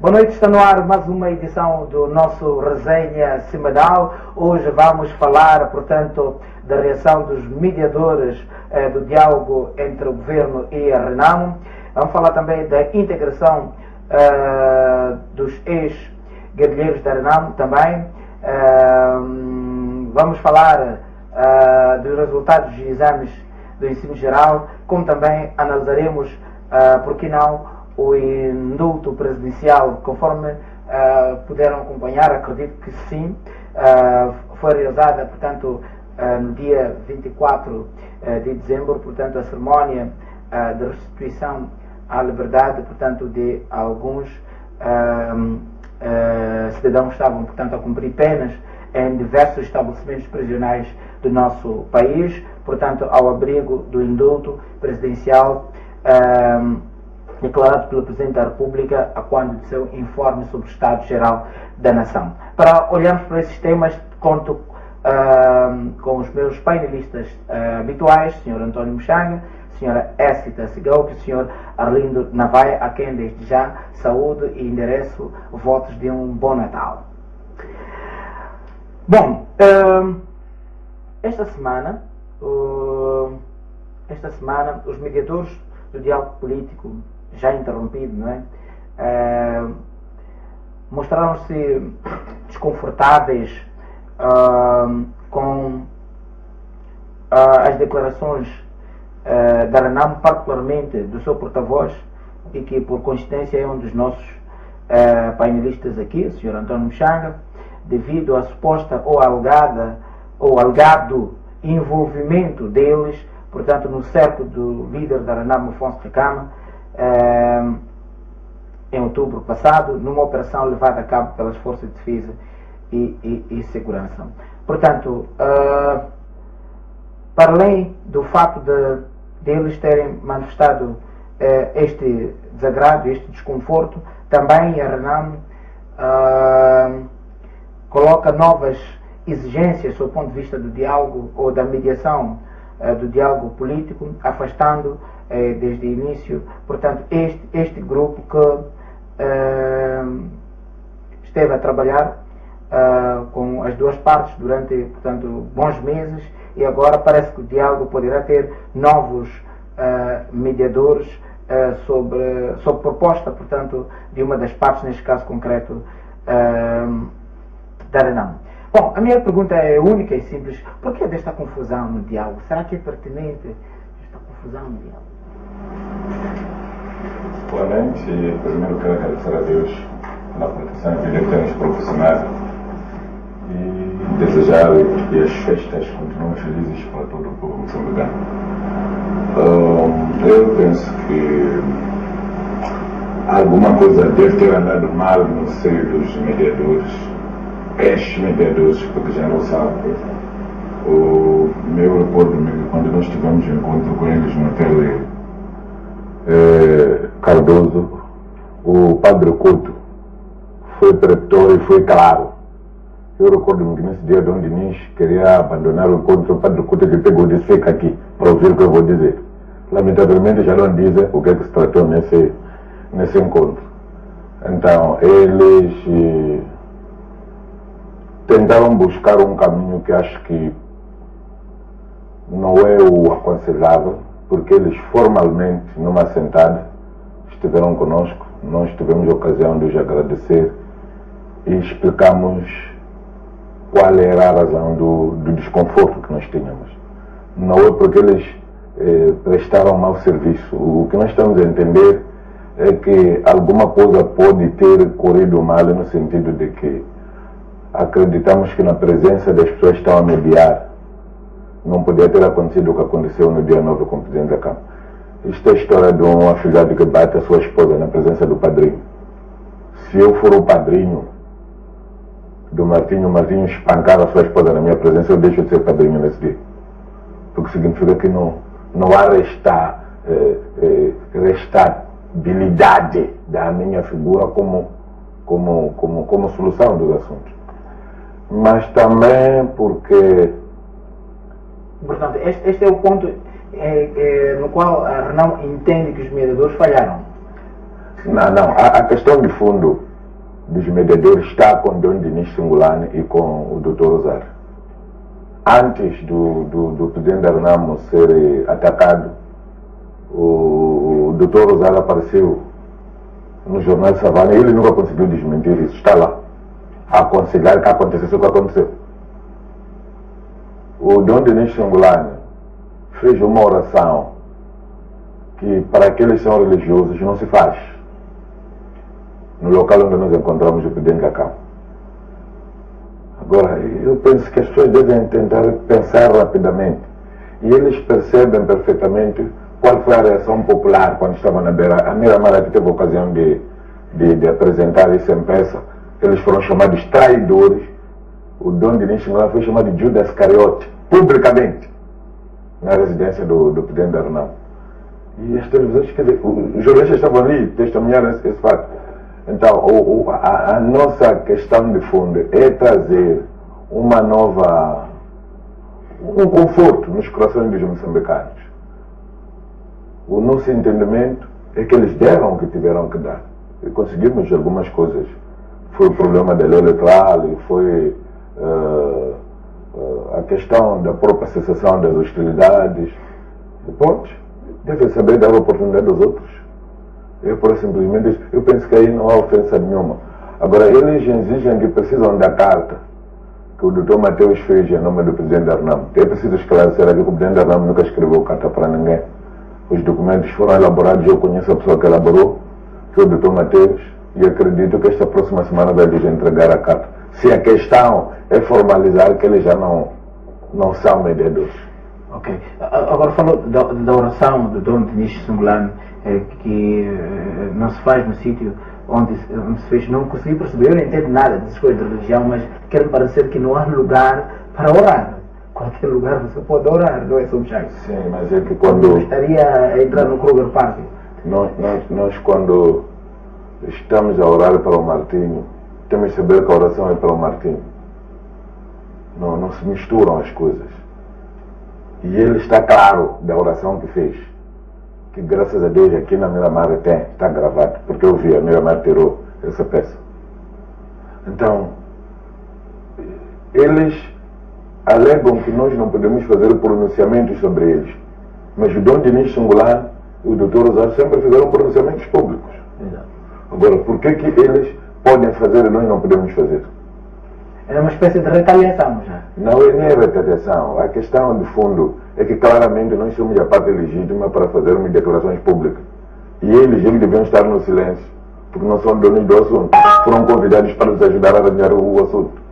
Boa noite, está no ar mais uma edição do nosso Resenha Semanal. Hoje vamos falar, portanto, da reação dos mediadores do diálogo entre o Governo e a Renamo. Vamos falar também da integração dos ex-guerrilheiros da Renamo também. Vamos falar dos resultados dos exames do ensino geral, como também analisaremos, por que não, o indulto presidencial, conforme puderam acompanhar. Acredito que sim, foi realizada, portanto, no dia 24 de dezembro, portanto, a cerimónia de restituição à liberdade, portanto, de alguns cidadãos que estavam, portanto, a cumprir penas em diversos estabelecimentos prisionais do nosso país, portanto, ao abrigo do indulto presidencial declarado pelo Presidente da República a quando de seu informe sobre o Estado-Geral da Nação. Para olharmos para esses temas, conto com os meus painelistas habituais, Sr. António Muxanga, Sra. Écita Sigão e o Sr. Arlindo Navaia, a quem desde já saúdo e endereço votos de um bom Natal. Bom, esta semana os mediadores do diálogo político já interrompido, não é? Mostraram-se desconfortáveis com as declarações da Renamo, particularmente do seu porta-voz, e que por coincidência é um dos nossos painelistas aqui, o Sr. António Muxanga, devido à suposta ou alegado envolvimento deles, portanto, no cerco do líder da Renamo, Afonso Dhlakama, em outubro passado, numa operação levada a cabo pelas Forças de Defesa e Segurança. Portanto, para além do facto de eles terem manifestado este desagrado, este desconforto, também a Renamo coloca novas exigências sob o ponto de vista do diálogo ou da mediação do diálogo político, afastando desde o início, portanto, este grupo que esteve a trabalhar com as duas partes durante, portanto, bons meses, e agora parece que o diálogo poderá ter novos mediadores sobre proposta, portanto, de uma das partes, neste caso concreto, da Renamo. Bom, a minha pergunta é única e simples. Por que desta confusão no diálogo? Será que é pertinente esta confusão no diálogo? Boa noite. Primeiro quero agradecer a Deus pela proteção e vida que tem nos proporcionado e desejar que as festas continuem felizes para todo o povo moçambicano. Eu penso que alguma coisa deve ter andado mal no seio dos mediadores, ex-mediadores, porque já não sabe. Eu recordo-me que quando nós tivemos um encontro com eles no hotel Cardoso, o Padre Couto foi peremptório e foi claro. Eu recordo-me que nesse dia Dom Dinis queria abandonar o encontro, o Padre Couto que pegou e disse: fica aqui para ouvir o que eu vou dizer. Lamentavelmente já não dizem o que é que se tratou nesse encontro. Então, eles tentaram buscar um caminho que acho que não é o aconselhável, porque eles formalmente, numa sentada, estiveram conosco. Nós tivemos a ocasião de os agradecer e explicamos qual era a razão do desconforto que nós tínhamos. Não é porque eles prestaram mau serviço. O que nós estamos a entender é que alguma coisa pode ter corrido mal, no sentido de que acreditamos que na presença das pessoas que estão a mediar não podia ter acontecido o que aconteceu no dia 9 com o Presidente da Câmara. Isto é a história de um afilhado que bate a sua esposa na presença do padrinho. Se eu for o padrinho do Martinho, o Martinho espancar a sua esposa na minha presença, eu deixo de ser padrinho nesse dia. Porque significa que não há restabilidade da minha figura como solução dos assuntos. Mas também porque... Portanto, este é o ponto no qual a Renamo entende que os mediadores falharam. Não. A questão de fundo dos mediadores está com Dom Dinis Singulane e com o Dr. Rosário. Antes do presidente Arnamo ser atacado, o Dr. Rosário apareceu no jornal de Savana e ele nunca conseguiu desmentir isso. Está lá, a aconselhar que acontecesse o que aconteceu. O Dom Dinis Singulane fez uma oração que para aqueles que são religiosos não se faz no local onde nós encontramos o presidente Cacau. Agora, eu penso que as pessoas devem tentar pensar rapidamente e eles percebem perfeitamente qual foi a reação popular quando estava na beira. A Miramar que teve a ocasião de apresentar isso em peça. Eles foram chamados traidores. O Dom Dinis Singulane foi chamado de Judas Iscariote, publicamente, na residência do presidente Arnamo. E as televisões, quer dizer, os jornalistas estavam ali, testemunharam esse fato. Então, a nossa questão de fundo é trazer um conforto nos corações dos moçambicanos. O nosso entendimento é que eles deram o que tiveram que dar. E conseguimos algumas coisas. Foi o problema da lei eleitoral, e foi a questão da própria cessação das hostilidades. E pronto, devem saber dar a oportunidade aos outros. Simplesmente, eu penso que aí não há ofensa nenhuma. Agora, eles exigem que precisam da carta que o Dr. Mateus fez em nome do presidente Arnamo. É preciso esclarecer aqui que o presidente Arnamo nunca escreveu carta para ninguém. Os documentos foram elaborados, eu conheço a pessoa que elaborou, que é o Dr. Mateus, e acredito que esta próxima semana vai lhes entregar a carta. Se a questão é formalizar que eles já não são mediadores. Ok. Agora falou da oração do Dom Dinis Singulane, que não se faz no sítio onde se fez. Não consegui perceber, eu não entendo nada dessas coisas de religião, mas quero parecer que não há lugar para orar. Qualquer lugar você pode orar, não é sobre Chagas. Sim, mas é que quando... Eu estaria a entrar no Kruger Park. Nós quando estamos a orar para o Martinho, temos que saber que a oração é para o Martinho. Não se misturam as coisas. E ele está claro da oração que fez. Que graças a Deus aqui na Miramar está gravado. Porque eu vi, a Miramar tirou essa peça. Então, eles alegam que nós não podemos fazer pronunciamentos sobre eles. Mas o Dom Dinis Singulane e o Dr. Rosário sempre fizeram pronunciamentos públicos. Exato. Agora, por que eles podem fazer e nós não podemos fazer? É uma espécie de retaliação já. Não é nem retaliação. A questão de fundo é que claramente nós somos a parte legítima para fazermos declarações públicas. E eles deviam estar no silêncio, porque não são donos do assunto. Foram convidados para nos ajudar a arranjar o assunto.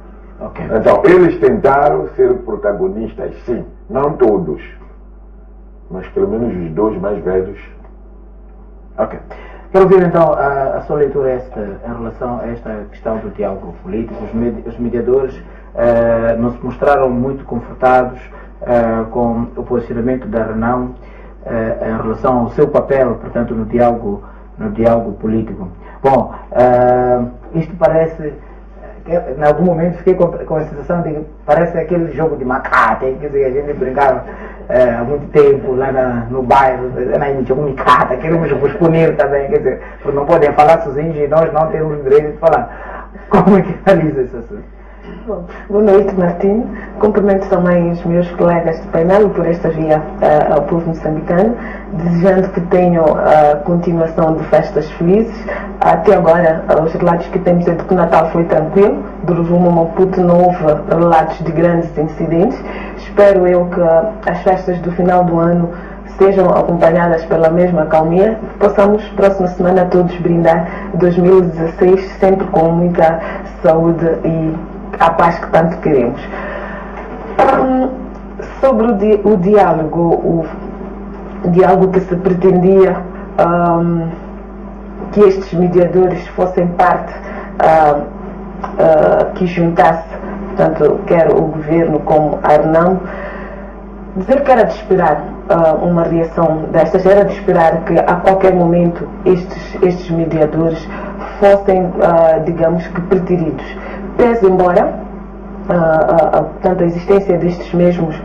Okay. Então, eles tentaram ser protagonistas, sim. Não todos. Mas pelo menos os dois mais velhos. Ok. Quero ouvir então a sua leitura em relação a esta questão do diálogo político. Os mediadores não se mostraram muito confortados com o posicionamento da Renão em relação ao seu papel, portanto, no diálogo político. Bom, isto parece... Em algum momento fiquei com a sensação de que parece aquele jogo de macata, quer dizer, a gente brincava há muito tempo lá no bairro, na jogo de macata, queremos vos punir também, quer dizer, porque não podem falar sozinhos e nós não temos o direito de falar. Como é que analisa esse assunto? Bom, boa noite, Martim. Cumprimento também os meus colegas de painel por esta via ao povo moçambicano, desejando que tenham a continuação de festas felizes. Até agora, os relatos que temos é de que o Natal foi tranquilo, do Rumo Maputo não houve relatos de grandes incidentes. Espero eu que as festas do final do ano sejam acompanhadas pela mesma calmia, possamos próxima semana todos brindar 2016 sempre com muita saúde e a paz que tanto queremos. Sobre o diálogo que se pretendia que estes mediadores fossem parte que juntasse, portanto, quer o governo como a Arnão, dizer que era de esperar uma reação destas, era de esperar que a qualquer momento estes mediadores fossem, digamos que, preteridos. Pese embora portanto, a existência destes mesmos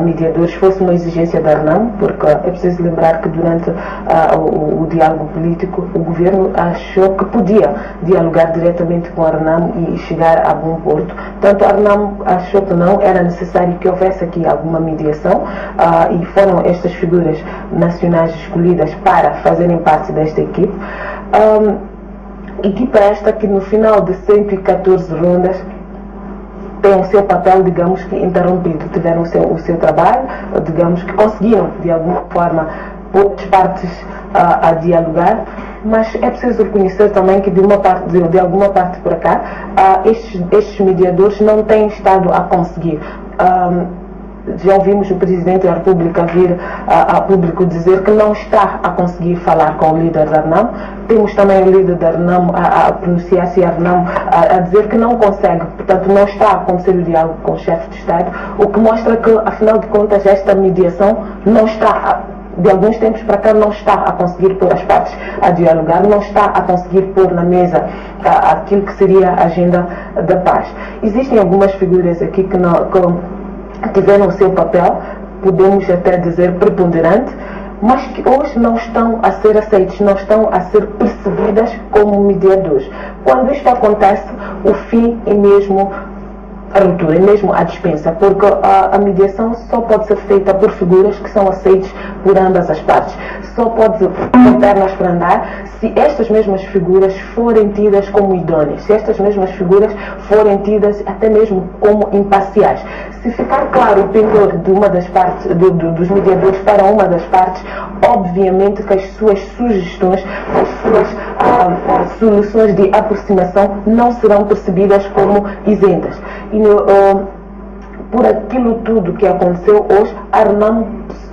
mediadores fosse uma exigência da RNAM, porque é preciso lembrar que durante o diálogo político o governo achou que podia dialogar diretamente com a RNAM e chegar a bom porto. Portanto, a RNAM achou que não era necessário que houvesse aqui alguma mediação e foram estas figuras nacionais escolhidas para fazerem parte desta equipe. Equipa esta que no final de 114 rondas tem o seu papel, digamos que interrompido, tiveram o seu trabalho, digamos que conseguiram de alguma forma pôr as partes a dialogar, mas é preciso reconhecer também que de alguma parte para cá estes mediadores não têm estado a conseguir. Já ouvimos o Presidente da República vir a público dizer que não está a conseguir falar com o líder da RNAM. Temos também o líder da RNAM a pronunciar-se a RNAM a dizer que não consegue, portanto não está a acontecer o diálogo com o chefe de Estado, o que mostra que, afinal de contas, esta mediação não está, de alguns tempos para cá, não está a conseguir pôr as partes a dialogar, não está a conseguir pôr na mesa aquilo que seria a agenda da paz. Existem algumas figuras aqui que tiveram o seu papel, podemos até dizer preponderante, mas que hoje não estão a ser aceitos, não estão a ser percebidas como mediadores. Quando isto acontece, o fim é mesmo a ruptura, é mesmo a dispensa, porque a mediação só pode ser feita por figuras que são aceitas por ambas as partes. Só pode ter pernas para andar se estas mesmas figuras forem tidas como idôneas, se estas mesmas figuras forem tidas até mesmo como imparciais. Se ficar claro o pendor de uma das partes, dos mediadores para uma das partes, obviamente que as suas sugestões, as suas soluções de aproximação não serão percebidas como isentas. E por aquilo tudo que aconteceu hoje, a RNAM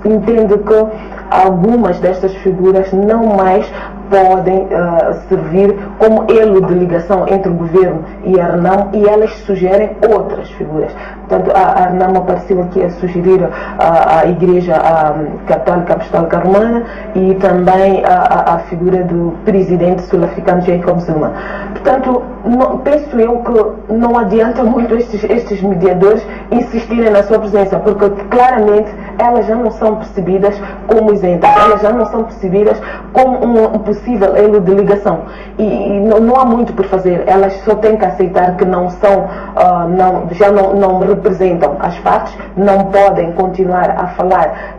entende que algumas destas figuras não mais podem servir como elo de ligação entre o governo e a RNAM, e elas sugerem outras figuras. Portanto, a RNAM apareceu aqui a sugerir a Igreja Católica Apostólica Romana e também a figura do presidente sul-africano Jacob Zuma. Portanto, penso eu que não adianta muito estes mediadores insistirem na sua presença, porque claramente elas já não são percebidas como isentas, elas já não são percebidas como um possível elo de ligação. E não há muito por fazer, elas só têm que aceitar que não são, já não representam as partes, não podem continuar a falar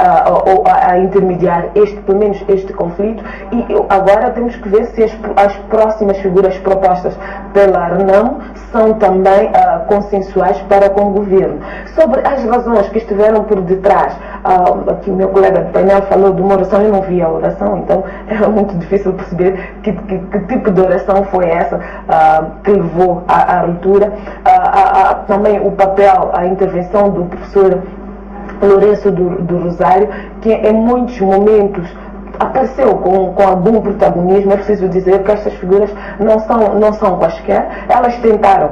ou a intermediar pelo menos este conflito, e agora temos que ver se as próximas figuras propostas pela RNAM são também consensuais para com o governo. Sobre as razões que estiveram por detrás, aqui o meu colega de painel falou de uma oração, eu não vi a oração, então era muito difícil perceber que tipo de oração foi essa que levou à ruptura. Também o papel, a intervenção do professor Lourenço do Rosário, que em muitos momentos apareceu com algum protagonismo. É preciso dizer que estas figuras não são quaisquer. Elas tentaram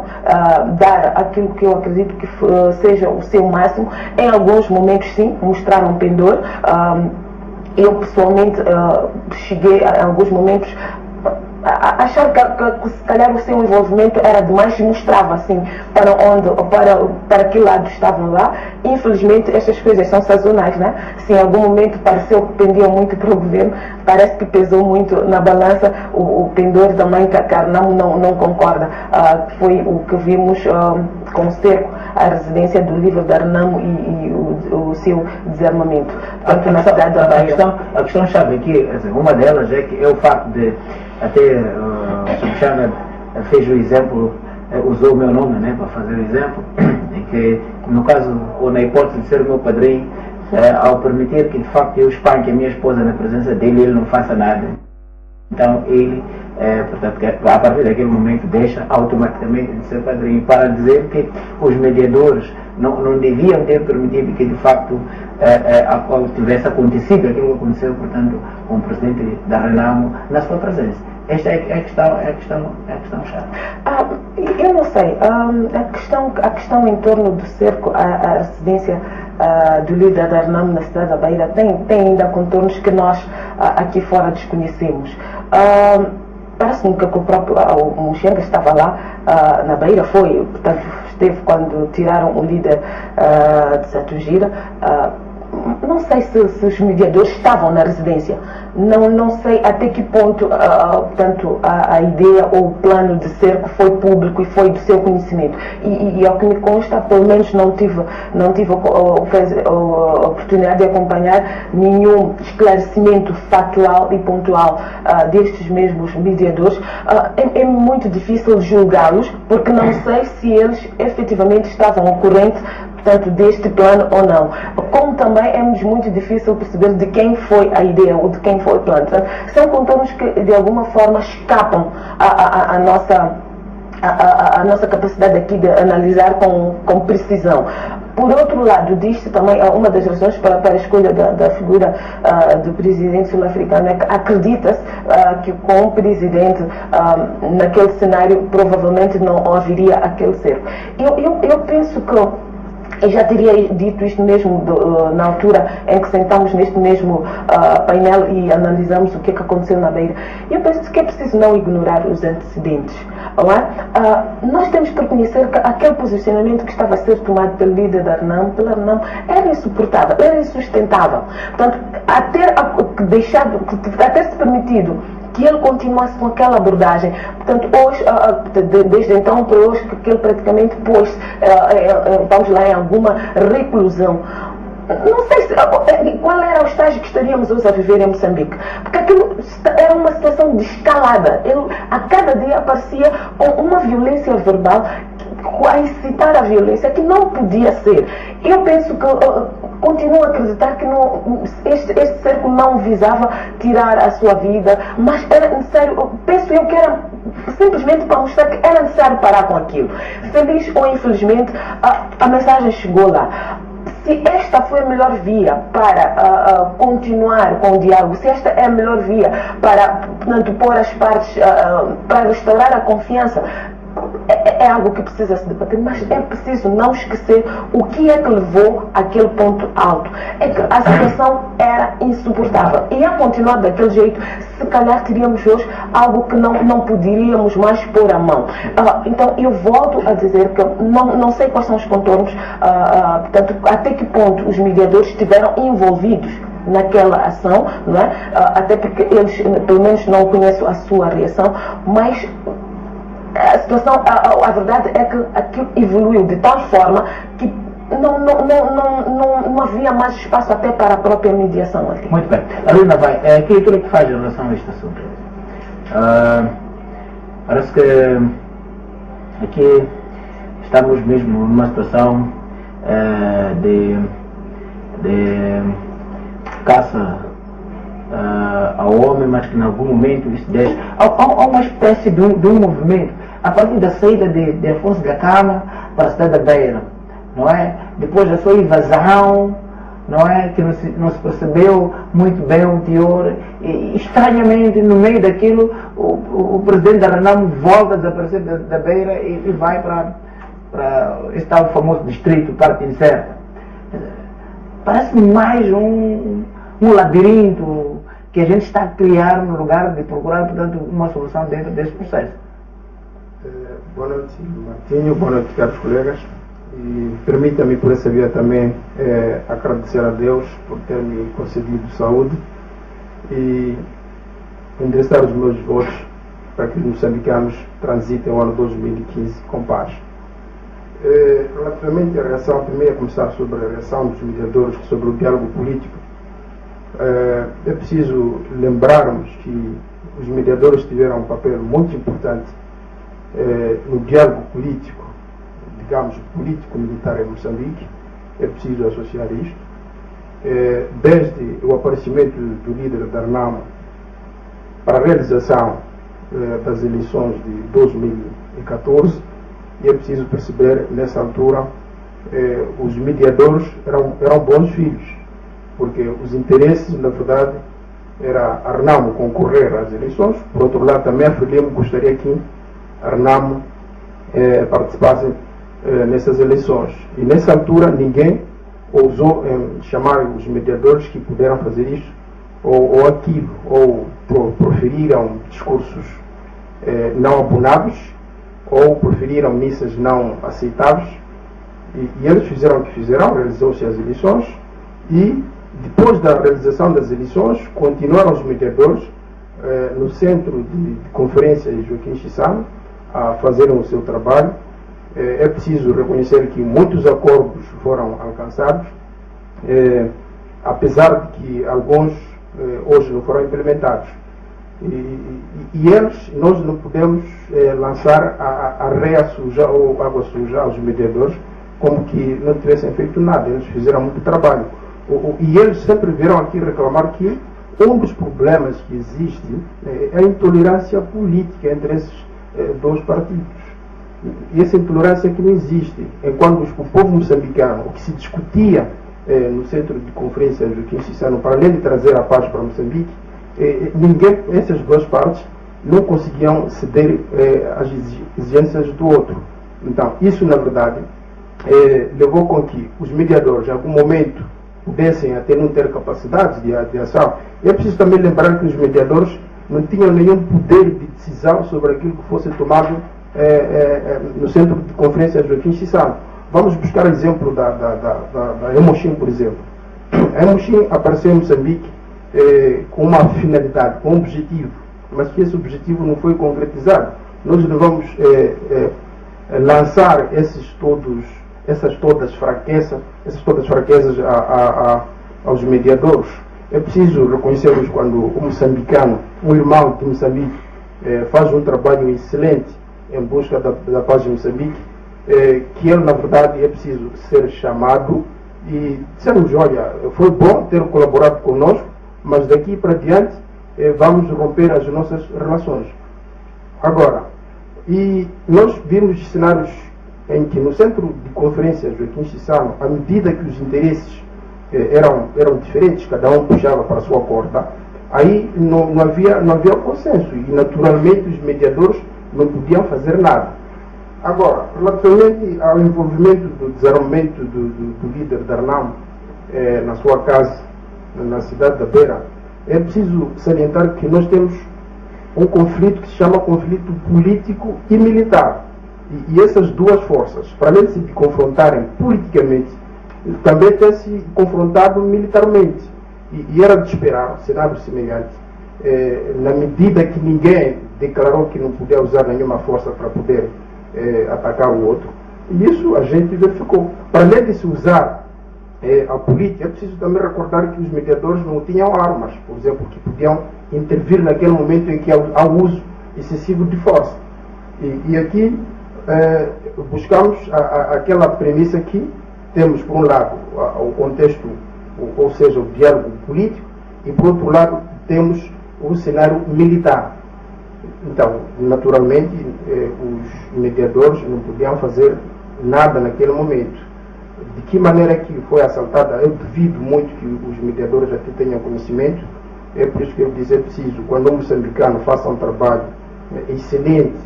dar aquilo que eu acredito que seja o seu máximo. Em alguns momentos, sim, mostraram pendor. Eu pessoalmente cheguei a alguns momentos a achar que se calhar o seu envolvimento era demais e mostrava assim para que lado estavam lá. Infelizmente estas coisas são sazonais, né? Se em algum momento pareceu que pendia muito para o governo, parece que pesou muito na balança o pendor também, que a RNAM não concorda. Foi o que vimos com o cerco à residência do líder da RNAM e o seu desarmamento. Tanto na cidade da Bahia. A questão-chave aqui, uma delas é que é o facto de até o Sr. Chaga fez o exemplo, usou o meu nome, né, para fazer o exemplo, em que no caso, ou na hipótese de ser o meu padrinho, ao permitir que de facto eu espanque a minha esposa na presença dele, ele não faça nada. Então ele, portanto, a partir daquele momento deixa automaticamente de ser padrinho, para dizer que os mediadores não deviam ter permitido que de facto tivesse acontecido aquilo que aconteceu, portanto, com o presidente da RNAM na sua presença. Esta é a questão chave. Eu não sei, a questão em torno do cerco à residência do líder da RNAM na cidade da Bahia tem ainda contornos que nós aqui fora desconhecemos. Parece-me que o próprio Muxenga estava lá na Bahia, portanto, esteve quando tiraram o líder de Satugira. Não sei se os mediadores estavam na residência. Não sei até que ponto portanto, a ideia ou o plano de cerco foi público e foi do seu conhecimento. E ao que me consta, pelo menos não tive a oportunidade de acompanhar nenhum esclarecimento factual e pontual destes mesmos mediadores. É muito difícil julgá-los, porque não sei se eles efetivamente estavam ao corrente, portanto, deste plano ou não. Como também é muito difícil perceber de quem foi a ideia ou de quem foi o plano. Portanto, são contornos que de alguma forma escapam à nossa capacidade aqui de analisar com precisão. Por outro lado, diz-se também, uma das razões para a escolha da figura do presidente sul-africano é que acredita-se que com o presidente naquele cenário provavelmente não haveria aquele cerco. Eu penso que eu já teria dito isto mesmo na altura em que sentamos neste mesmo painel e analisamos o que aconteceu na Beira. Eu penso que é preciso não ignorar os antecedentes. Não é? Nós temos que reconhecer que aquele posicionamento que estava a ser tomado pelo líder da RNAM, era insuportável, era insustentável. Portanto, a ter se permitido que ele continuasse com aquela abordagem. Portanto, hoje, desde então para hoje, que ele praticamente pôs, vamos lá, em alguma reclusão. Não sei qual era o estágio que estaríamos hoje a viver em Moçambique, porque aquilo era uma situação de escalada. Ele a cada dia aparecia com uma violência verbal a incitar a violência que não podia ser. Eu penso que continuo a acreditar que este cerco não visava tirar a sua vida, mas era necessário, penso eu que era simplesmente para mostrar que era necessário parar com aquilo. Feliz ou infelizmente, a mensagem chegou lá. Se esta foi a melhor via para continuar com o diálogo, se esta é a melhor via para, portanto, pôr as partes, para restaurar a confiança, é algo que precisa se debater, mas é preciso não esquecer o que é que levou àquele ponto alto. É que a situação era insuportável. E a continuar daquele jeito, se calhar teríamos hoje algo que não poderíamos mais pôr a mão. Então eu volto a dizer que não sei quais são os contornos, portanto, até que ponto os mediadores estiveram envolvidos naquela ação, não é? Até porque eles, pelo menos não conheço a sua reação, mas a situação, a verdade é que aquilo evoluiu de tal forma que não havia mais espaço até para a própria mediação ali. Muito bem. Alina, vai. Que leitura que faz em relação a este assunto? Parece que aqui estamos mesmo numa situação de caça ao homem, mas que em algum momento isso deixa. Há uma espécie de um movimento a partir da saída de Afonso da Cama para a cidade da Beira, não é? Depois da sua invasão, não é? Que não se percebeu muito bem o teor, e estranhamente no meio daquilo o presidente da RENAM volta a desaparecer da Beira e vai para esse tal famoso distrito, parte incerta. Parece mais um labirinto que a gente está a criar no lugar de procurar, portanto, uma solução dentro desse processo. Boa noite, Martinho. Boa noite, caros colegas. E permita-me, por essa via também, agradecer a Deus por ter me concedido saúde e endereçar os meus votos para que os moçambicanos transitem o ano 2015 com paz. Relativamente à reação, primeiro a começar sobre a reação dos mediadores sobre o diálogo político, é preciso lembrarmos que os mediadores tiveram um papel muito importante no diálogo político, digamos, político-militar em Moçambique. É preciso associar isto. Desde o aparecimento do líder da RNAM para a realização das eleições de 2014, e é preciso perceber, nessa altura, os mediadores eram bons filhos, porque os interesses, na verdade, era a RNAM concorrer às eleições. Por outro lado, também a FRELIMO gostaria que a RNAM participasse nessas eleições. E nessa altura ninguém ousou chamar os mediadores que puderam fazer isso, ou aquilo, ou proferiram discursos não abonados, ou proferiram missas não aceitáveis, E eles fizeram o que fizeram, realizou-se as eleições e depois da realização das eleições continuaram os mediadores no centro de conferência de Joaquim Chissano a fazerem o seu trabalho. É preciso reconhecer que muitos acordos foram alcançados, apesar de que alguns hoje não foram implementados. E nós não podemos lançar a réia suja ou água suja aos mediadores como que não tivessem feito nada. Eles fizeram muito trabalho. E eles sempre vieram aqui reclamar que um dos problemas que existe é a intolerância política entre esses dois partidos. E essa intolerância que não existe. Enquanto o povo moçambicano, o que se discutia no centro de conferência de Joaquim Chissano, para além de trazer a paz para Moçambique, essas duas partes não conseguiam ceder às exigências do outro. Então, isso, na verdade, levou com que os mediadores, em algum momento, pudessem até não ter capacidade de ação. É preciso também lembrar que os mediadores não tinham nenhum poder de decisão sobre aquilo que fosse tomado no centro de conferência de Joaquim Chissano. Vamos buscar o exemplo da Emoxim, por exemplo. A Emoxim apareceu em Moçambique com uma finalidade, com um objetivo, mas que esse objetivo não foi concretizado. Nós devemos lançar essas todas fraquezas aos mediadores. É preciso reconhecermos quando o moçambicano, um irmão de Moçambique, faz um trabalho excelente em busca da paz de Moçambique, que ele, na verdade, é preciso ser chamado e dizermos: olha, foi bom ter colaborado conosco, mas daqui para diante vamos romper as nossas relações. Agora, e nós vimos cenários em que no centro de conferência Joaquim Chissano, à medida que os interesses eram diferentes, cada um puxava para a sua corda, aí não havia consenso e naturalmente os mediadores não podiam fazer nada. Agora, relativamente ao envolvimento do desarmamento do líder Darnam na sua casa, na cidade da Beira, é preciso salientar que nós temos um conflito que se chama conflito político e militar. E essas duas forças, para além de se confrontarem politicamente, também têm se confrontado militarmente. E era de esperar um cenário semelhante, na medida que ninguém declarou que não podia usar nenhuma força para poder atacar o outro. E isso a gente verificou. Para além de se usar a política, é preciso também recordar que os mediadores não tinham armas, por exemplo, que podiam intervir naquele momento em que há uso excessivo de força. E aqui buscamos aquela premissa que temos, por um lado, o contexto, ou seja, o diálogo político, e por outro lado temos o cenário militar. Então, naturalmente, os mediadores não podiam fazer nada naquele momento. De que maneira que foi assaltada, eu duvido muito que os mediadores aqui tenham conhecimento. É por isso que eu disse: é preciso, quando um moçambicano faça um trabalho excelente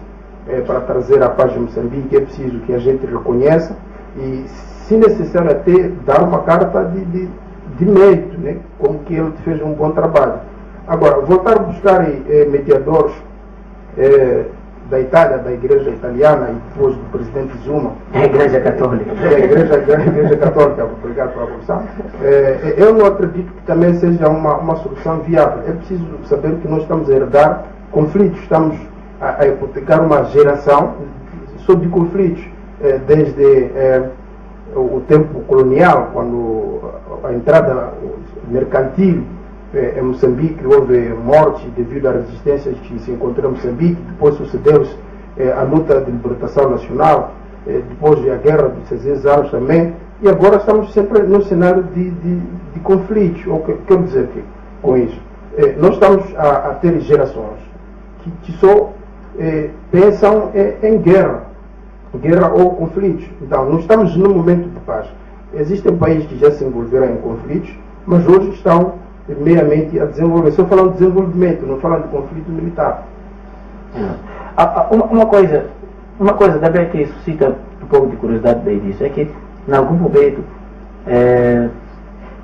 para trazer a paz de Moçambique, é preciso que a gente reconheça e, se necessário, até dar uma carta de mérito, né? Como que ele fez um bom trabalho. Agora, voltar a buscar mediadores da Itália, da Igreja Italiana e depois do presidente Zuma. A Igreja Católica. A Igreja Católica, obrigado pela correção. Eu não acredito que também seja uma solução viável. É preciso saber que nós estamos a herdar conflitos, estamos a hipotecar uma geração sobre conflitos, desde o tempo colonial, quando a entrada mercantil em Moçambique, houve morte devido à resistência que se encontrou em Moçambique, depois sucedeu-se a luta de libertação nacional, depois a guerra dos 16 anos também, e agora estamos sempre num cenário de conflitos. O que quero dizer com isso? Nós estamos a ter gerações que só pensam em guerra ou conflitos. Então, não estamos num momento de paz. Existem países que já se envolveram em conflitos, mas hoje estão meramente a desenvolver. Só falando de desenvolvimento, não falando de conflito militar. Uma coisa também que suscita um pouco de curiosidade daí disso é que, em algum momento,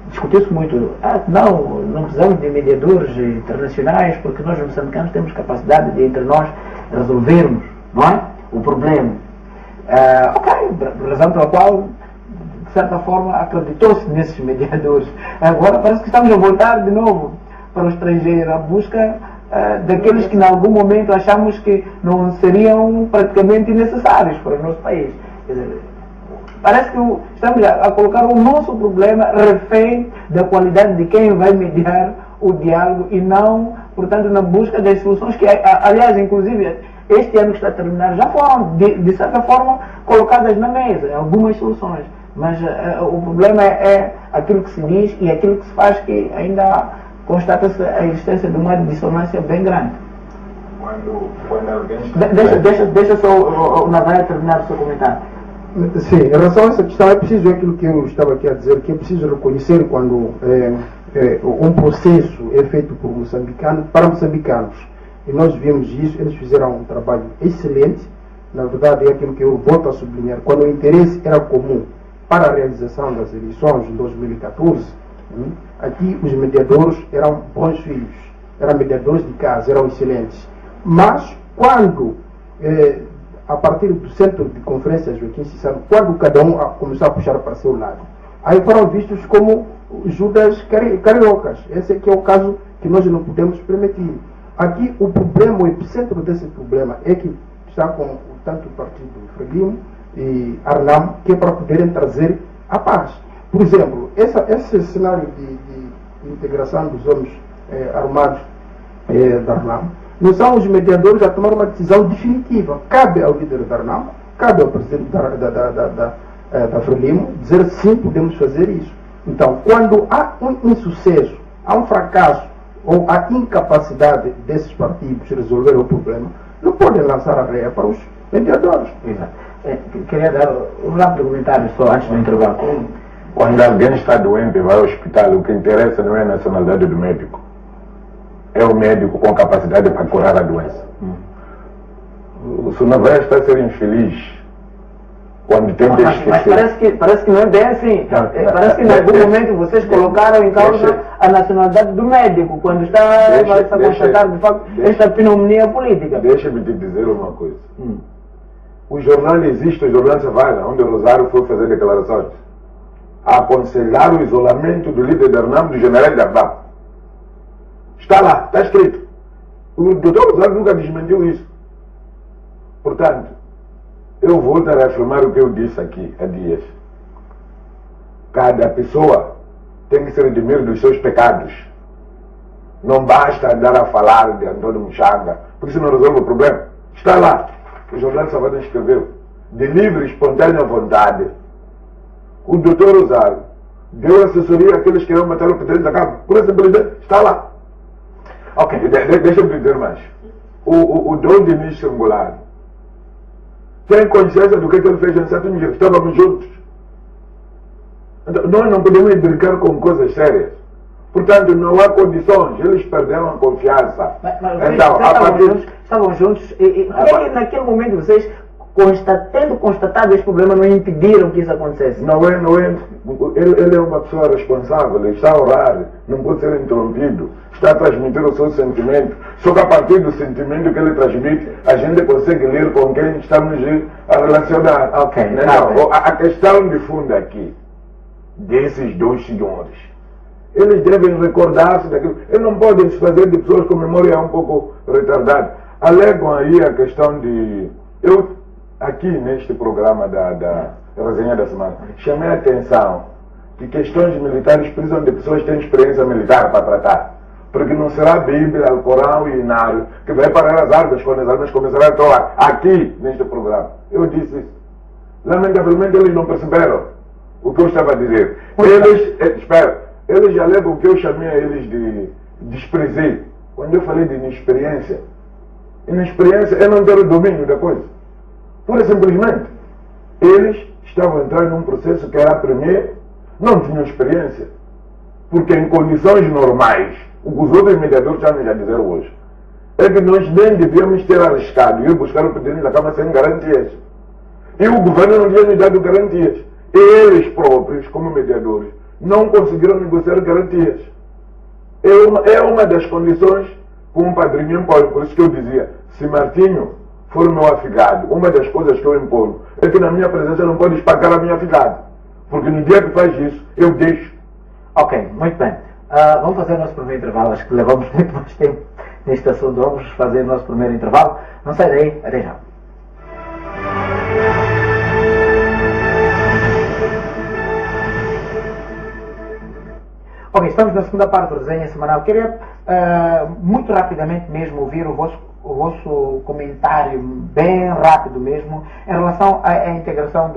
discutiu-se muito: não precisamos de mediadores internacionais porque nós, moçambicanos, temos capacidade de, entre nós, resolvermos, não é, o problema. Ok, razão pela qual de certa forma, acreditou-se nesses mediadores. Agora parece que estamos a voltar de novo para o estrangeiro, a busca daqueles que, em algum momento, achamos que não seriam praticamente necessários para o nosso país. Quer dizer, parece que estamos a colocar o nosso problema refém da qualidade de quem vai mediar o diálogo e não, portanto, na busca das soluções que, aliás, inclusive, este ano que está a terminar, já foram, de certa forma, colocadas na mesa, algumas soluções. Mas o problema é aquilo que se diz e aquilo que se faz, que ainda constata-se a existência de uma dissonância bem grande. Quando alguém... Deixa só o Navarra terminar o seu comentário. Sim, em relação a essa questão, é preciso aquilo que eu estava aqui a dizer, que é preciso reconhecer quando um processo é feito por moçambicanos para moçambicanos. E nós vimos isso, eles fizeram um trabalho excelente. Na verdade, é aquilo que eu volto a sublinhar. Quando o interesse era comum para a realização das eleições de 2014, aqui os mediadores eram bons filhos, eram mediadores de casa, eram excelentes. Mas quando, a partir do centro de conferências Joaquim Cissano, quando cada um começou a puxar para seu lado, aí foram vistos como Judas cariocas. Esse aqui é o caso que nós não podemos permitir. Aqui o problema, o epicentro desse problema é que está com tanto o partido Frelimo e Arnam, que é para poderem trazer a paz. Por exemplo, esse cenário de integração dos homens armados da Arnam, não são os mediadores a tomar uma decisão definitiva. Cabe ao líder da Arnam, cabe ao presidente da Frelimo dizer sim, podemos fazer isso. Então, quando há um insucesso, há um fracasso ou a incapacidade desses partidos de resolver o problema, não podem lançar a réia para os mediadores. Exato. Queria dar um rápido comentário só antes do intervalo. Quando alguém está doente e vai ao hospital, o que interessa não é a nacionalidade do médico. É o médico com capacidade para curar a doença. O Sonavé está a ser infeliz quando tem de esquecer. Mas parece que não é bem assim. Parece que em algum momento vocês colocaram em causa a nacionalidade do médico, quando vai-se a constatar de facto esta pneumonia política. Deixa-me te dizer uma coisa. O jornal existe, o jornal Savana, onde o Rosário foi fazer declarações, a aconselhar o isolamento do líder da Arnam, do general Dabá. Está lá, está escrito. O doutor Rosário nunca desmentiu isso. Portanto, eu volto a reafirmar o que eu disse aqui há dias. Cada pessoa tem que se redimir dos seus pecados. Não basta andar a falar de Antônio Muxanga, porque isso não resolve o problema. Está lá. O jornal Savana escreveu. De livre e espontânea vontade, o doutor Rosário deu assessoria àqueles que queriam matar o presidente da Câmara. Por simplesmente está lá. Ok, deixa-me dizer mais. O Dom Diniz Singular tem consciência do que ele fez em 7 dias. Estávamos juntos. Então, nós não podemos brincar com coisas sérias. Portanto, não há condições. Eles perderam a confiança. Mas então, estavam juntos e naquele momento vocês, tendo constatado esse problema, não impediram que isso acontecesse? Não é. Ele é uma pessoa responsável. Ele está a orar. Não pode ser interrompido. Está a transmitir o seu sentimento. Só que a partir do sentimento que ele transmite, a gente consegue ler com quem estamos a relacionar. Ok. Então, a questão de fundo aqui, desses dois senhores, eles devem recordar-se daquilo. Eles não podem se fazer de pessoas com memória um pouco retardada. Alegam aí a questão de... Eu, aqui neste programa da resenha da semana, chamei a atenção que questões militares precisam de pessoas que têm experiência militar para tratar. Porque não será a Bíblia, o Corão e o Inário que vai parar as armas quando as armas começarem a atoar. Aqui, neste programa. Eu disse isso. Lamentavelmente, eles não perceberam o que eu estava a dizer. Eles alegam que eu chamei a eles de desprezei. Quando eu falei de inexperiência, é não ter o domínio da coisa. Pura e simplesmente. Eles estavam entrando num processo que era primeiro, não tinham experiência. Porque em condições normais, o que os outros mediadores estão a dizer hoje, é que nós nem devíamos ter arriscado ir buscar o presidente da Câmara sem garantias. E o governo não tinha me dado garantias. Eles próprios, como mediadores, não conseguiram negociar garantias. É uma das condições que um padrinho impõe. Por isso que eu dizia, se Martinho for meu afilhado, uma das coisas que eu imponho é que na minha presença não pode espacar a minha afilhada. Porque no dia que faz isso, eu deixo. Ok, muito bem. Vamos fazer o nosso primeiro intervalo. Acho que levamos muito mais tempo neste assunto. Vamos fazer o nosso primeiro intervalo. Não sai daí, até já. Ok, estamos na segunda parte do resenha semanal. Queria muito rapidamente mesmo ouvir o vosso comentário, bem rápido mesmo, em relação à integração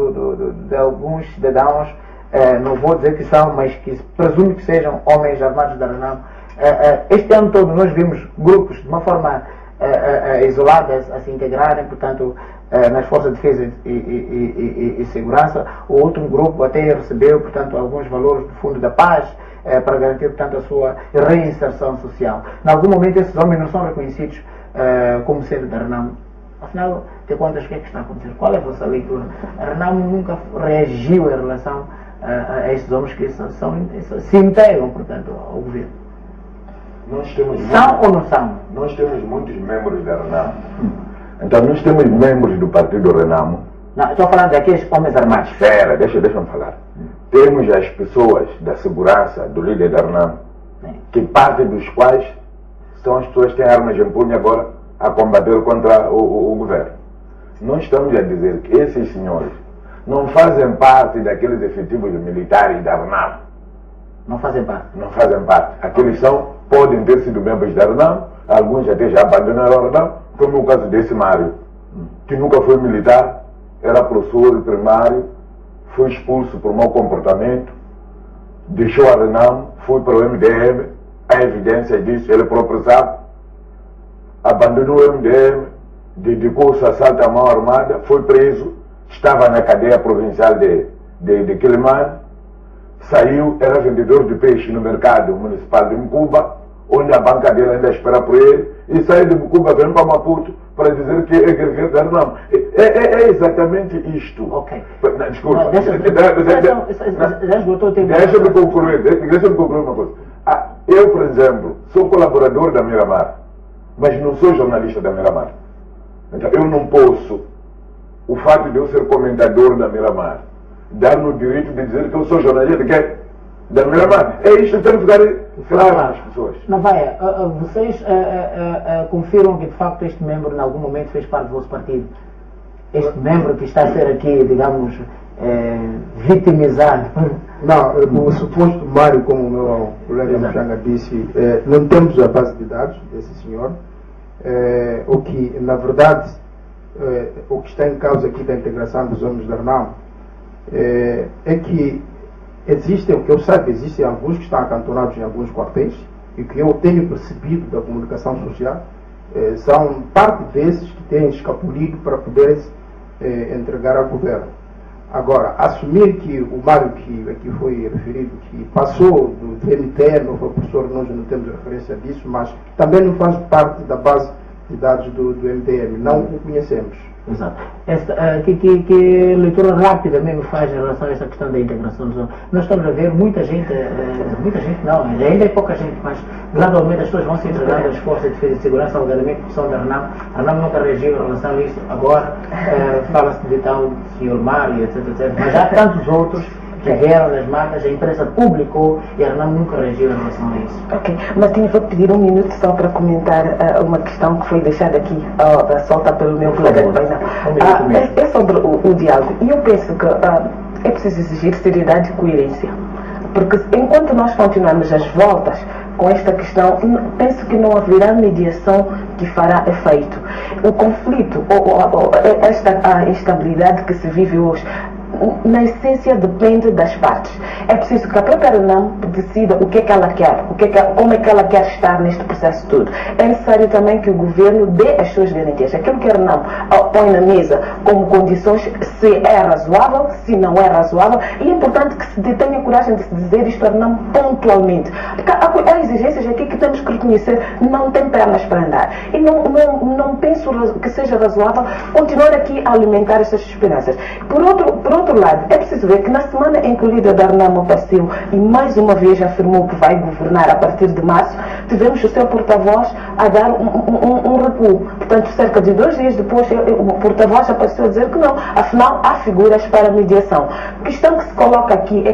de alguns cidadãos, não vou dizer que são, mas que presumo que sejam homens armados da Renamo. Este ano todo nós vimos grupos de uma forma isolada a se integrarem, portanto, nas Forças de Defesa e Segurança. O outro grupo até recebeu, portanto, alguns valores do Fundo da Paz, para garantir, portanto, a sua reinserção social. Em algum momento esses homens não são reconhecidos como sendo da Renamo. Afinal de contas, o que é que está a acontecer? Qual é a vossa leitura? A Renamo nunca reagiu em relação a estes homens que se integram, portanto, ao governo. São ou não são? Nós temos muitos membros da Renamo. Então nós temos membros do partido Renamo. Não, estou falando daqueles homens armados. Espera, deixa-me falar. Temos as pessoas da segurança, do líder da Renamo, que parte dos quais são as pessoas que têm armas em punho agora a combater contra o governo. Nós estamos a dizer que esses senhores não fazem parte daqueles efetivos militares da Renamo. Não fazem parte? Não fazem parte. Aqueles podem ter sido membros da Renamo, alguns até já abandonaram a Renamo, como o caso desse Mário, que nunca foi militar, era professor primário, foi expulso por mau comportamento, deixou a Renamo, foi para o MDM, há evidências disso, ele próprio sabe, abandonou o MDM, dedicou-se a assalto à mão armada, foi preso, estava na cadeia provincial de Quilimane, saiu, era vendedor de peixe no mercado municipal de Mucuba, onde a banca dele ainda espera por ele, e saiu de Mucuba, veio para Maputo, para dizer que é guerreiro da Renamo. É exatamente isto. Ok. Desculpa. Deixa-me concluir uma coisa. Eu, por exemplo, sou colaborador da Miramar, mas não sou jornalista da Miramar. Então, eu não posso, o fato de eu ser comentador da Miramar, dar-me o direito de dizer que eu sou jornalista da Miramar. É isto que temos que ficar claro às pessoas. Não vai, vocês confirmam que de facto este membro em algum momento fez parte do vosso partido? Este membro que está a ser aqui, digamos, vitimizado? Não, o suposto Mário, como o meu colega Mchanga disse, não temos a base de dados desse senhor. O que, na verdade, o que está em causa aqui da integração dos homens da Renamo é que existem, o que eu saiba, existem alguns que estão acantonados em alguns quartéis e que eu tenho percebido da comunicação social, são parte desses que têm escapulido para poderem entregar ao governo. Agora, assumir que o Mário que aqui foi referido, que passou do TNT, não foi professor, nós não temos referência disso, mas também não faz parte da base de dados do MDM, não o conhecemos. Exato. Que leitura rápida mesmo faz em relação a essa questão da integração dos homens? Nós estamos a ver muita gente não, ainda é pouca gente, mas gradualmente as pessoas vão se entregando às forças de defesa e segurança, alegadamente que são da Renamo. A Renamo nunca reagiu em relação a isso, agora fala-se de tal Sr. Mário, etc, mas há tantos outros que vieram nas matas, a imprensa publicou e a Renamo nunca reagiu em relação a isso. Ok, Martinho, vou pedir um minuto só para comentar uma questão que foi deixada aqui, solta pelo meu colega de painel. É sobre o diálogo. E eu penso que é preciso exigir seriedade e coerência. Porque enquanto nós continuarmos as voltas com esta questão, penso que não haverá mediação que fará efeito. O conflito, esta instabilidade que se vive hoje, na essência depende das partes. É preciso que a própria Renamo decida o que é que ela quer, como é que ela quer estar neste processo todo. É necessário também que o governo dê as suas garantias. Aquilo que a Renamo põe na mesa como condições, se é razoável, se não é razoável, e é importante que se tenha coragem de se dizer isto a Renamo pontualmente. Porque há exigências aqui que temos que reconhecer, não tem pernas para andar. E não penso que seja razoável, continuar aqui a alimentar estas esperanças. Por outro lado, é preciso ver que na semana em que o líder da RENAMO apareceu e mais uma vez afirmou que vai governar a partir de março, tivemos o seu porta-voz a dar um recuo. Portanto, cerca de 2 dias depois, o porta-voz apareceu a dizer que não, afinal há figuras para mediação. A questão que se coloca aqui é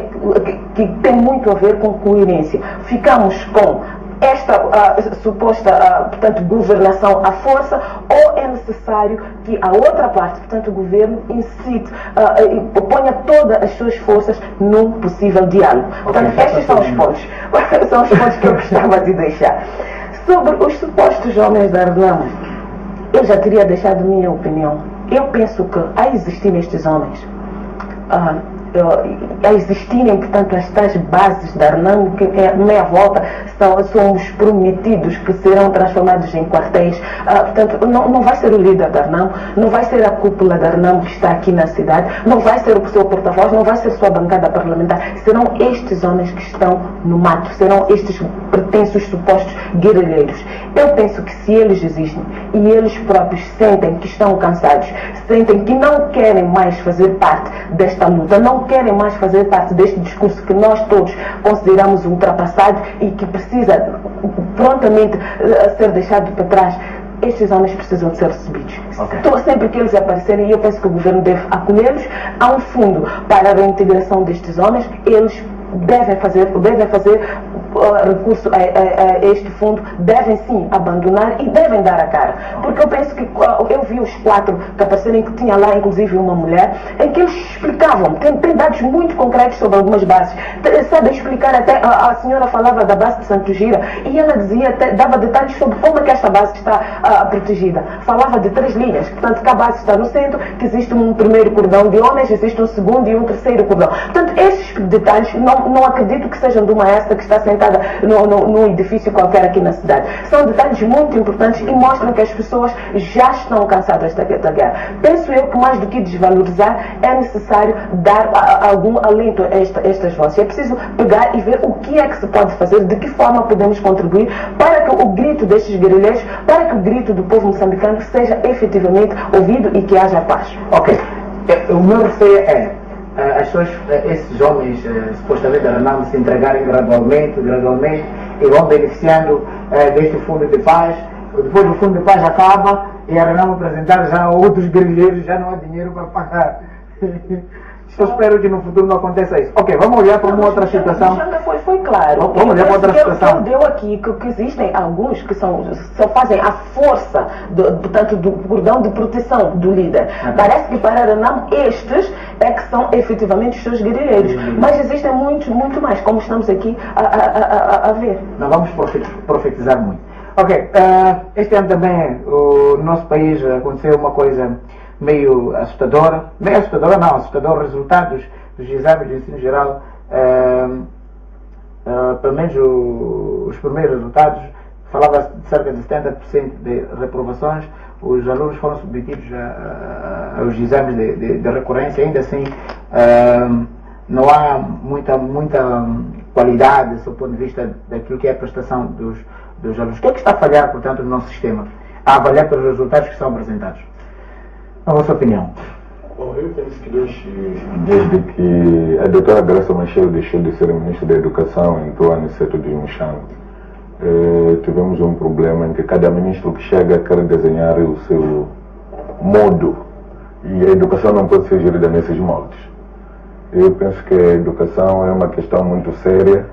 que tem muito a ver com coerência. Ficamos com esta suposta portanto, governação à força, ou é necessário que a outra parte, portanto o governo, incite, ponha todas as suas forças num possível diálogo. Portanto, estes são os pontos. São os pontos que eu gostava de deixar. Sobre os supostos homens da RENAMO, eu já teria deixado minha opinião. Eu penso que, a existirem estes homens, a existirem, portanto, as tais bases da RENAMO, que é meia volta, são os prometidos que serão transformados em quartéis. Portanto, não vai ser o líder da RENAMO, não vai ser a cúpula da RENAMO que está aqui na cidade, não vai ser o seu porta-voz, não vai ser sua bancada parlamentar. Serão estes homens que estão no mato, serão estes pretensos supostos guerrilheiros. Eu penso que se eles existem e eles próprios sentem que estão cansados, sentem que não querem mais fazer parte desta luta, não querem mais fazer parte deste discurso que nós todos consideramos ultrapassado e que precisa prontamente ser deixado para trás, estes homens precisam de ser recebidos. Okay. Sempre que eles aparecerem, eu penso que o governo deve acolhê-los. Há um fundo para a reintegração destes homens, eles devem fazer recurso a este fundo, devem sim abandonar e devem dar a cara. Porque eu penso que eu vi os 4 que aparecerem, que tinha lá inclusive uma mulher, em que eles explicavam, tem dados muito concretos sobre algumas bases. Sabe explicar até, a senhora falava da base de Santo Gira e ela dizia, dava detalhes sobre como é que esta base está protegida. Falava de 3 linhas, portanto que a base está no centro, que existe um primeiro cordão de homens, existe um segundo e um terceiro cordão. Portanto, esses detalhes não acredito que sejam de uma esta que está sentada num edifício qualquer aqui na cidade. São detalhes muito importantes e mostram que as pessoas já estão cansadas da guerra. Penso eu que mais do que desvalorizar, é necessário dar algum alento a estas vozes. É preciso pegar e ver o que é que se pode fazer, de que forma podemos contribuir para que o grito destes guerrilheiros, para que o grito do povo moçambicano seja efetivamente ouvido e que haja paz. Ok. O meu receio é esses homens supostamente da RENAMO se entregarem gradualmente e vão beneficiando deste fundo de paz. Depois o fundo de paz acaba e a RENAMO apresentar já outros guerrilheiros, já não há dinheiro para pagar. Eu espero que no futuro não aconteça isso. Ok, vamos olhar para uma outra situação. Foi claro. Vamos olhar para outra situação. Deu aqui que existem alguns que só fazem a força portanto, do cordão de proteção do líder. Okay. Parece que para a RENAMO estes é que são efetivamente os seus guerrilheiros. Mas existem muito mais, como estamos aqui a ver. Não vamos profetizar muito. Ok, este ano também o nosso país aconteceu uma coisa meio assustador resultados dos exames de ensino geral, pelo menos os primeiros resultados, falava de cerca de 70% de reprovações. Os alunos foram submetidos aos exames de recorrência, ainda assim não há muita qualidade do ponto de vista daquilo que é a prestação dos alunos. O que é que está a falhar, portanto, no nosso sistema, a avaliar pelos resultados que são apresentados? A vossa opinião? Bom, eu penso que desde que a doutora Graça Machel deixou de ser ministra da Educação e entrou a Aniceto de Mochango, tivemos um problema em que cada ministro que chega quer desenhar o seu modo e a educação não pode ser gerida nesses moldes. Eu penso que a educação é uma questão muito séria,